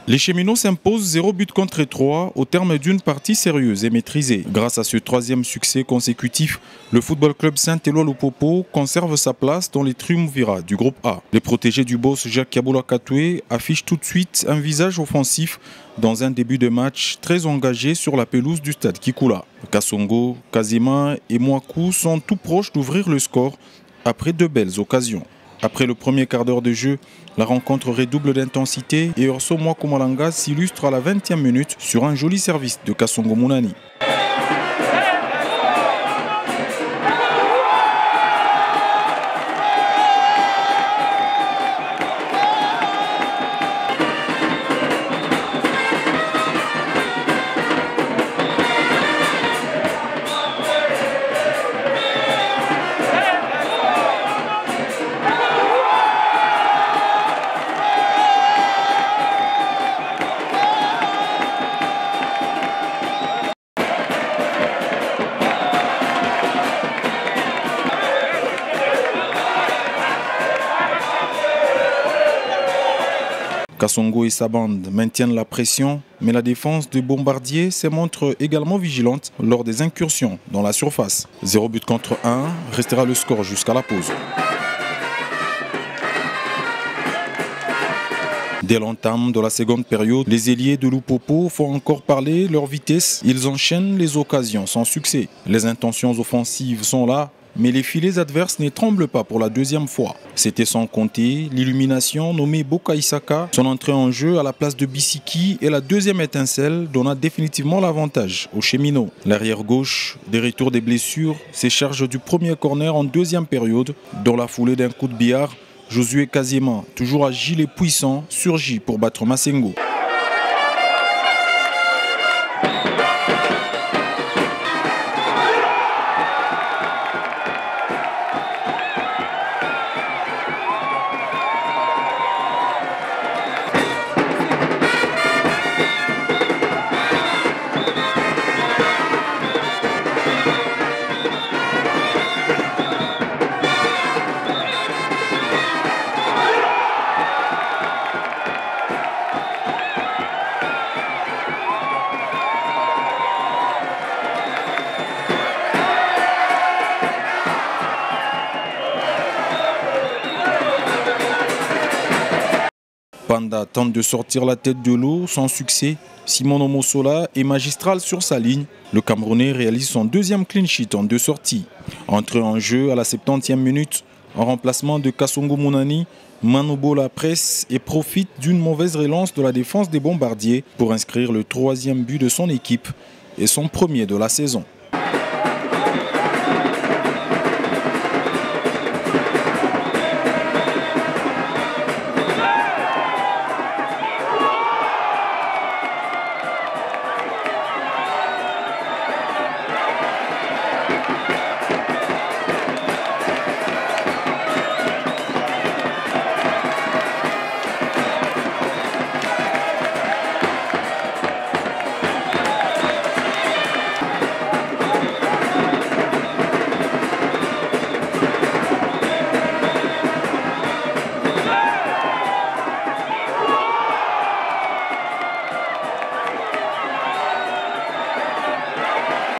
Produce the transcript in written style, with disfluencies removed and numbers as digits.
Les Cheminots s'imposent 0 but contre 3 au terme d'une partie sérieuse et maîtrisée. Grâce à ce troisième succès consécutif, le Football Club Saint-Éloi-Lupopo conserve sa place dans les triumvirats du groupe A. Les protégés du boss Jacques Kaboula Katoué affichent tout de suite un visage offensif dans un début de match très engagé sur la pelouse du stade Kikoula. Kassongo, Kazima et Mouakou sont tout proches d'ouvrir le score après 2 belles occasions. Après le premier quart d'heure de jeu, la rencontre redouble d'intensité et Orso Mouakou s'illustre à la 20e minute sur un joli service de Kassongo Mounani. Kassongo et sa bande maintiennent la pression, mais la défense de Bombardier se montre également vigilante lors des incursions dans la surface. 0 but contre 1 restera le score jusqu'à la pause. Dès l'entame de la seconde période, les ailiers de Lupopo font encore parler leur vitesse. Ils enchaînent les occasions sans succès. Les intentions offensives sont là, mais les filets adverses ne tremblent pas pour la deuxième fois. C'était sans compter l'illumination nommée Boka Isaka. Son entrée en jeu à la place de Bissiki et la deuxième étincelle donna définitivement l'avantage aux Cheminots. L'arrière gauche, des retours des blessures, se charge du premier corner en deuxième période. Dans la foulée d'un coup de billard, Josué Kazima, toujours agile et puissant, surgit pour battre Massengo. Panda tente de sortir la tête de l'eau sans succès. Simon Omosola est magistral sur sa ligne. Le Camerounais réalise son deuxième clean sheet en 2 sorties. Entré en jeu à la 70e minute, en remplacement de Kassongo Mounani, Manobola presse et profite d'une mauvaise relance de la défense des Bombardiers pour inscrire le 3e but de son équipe et son premier de la saison.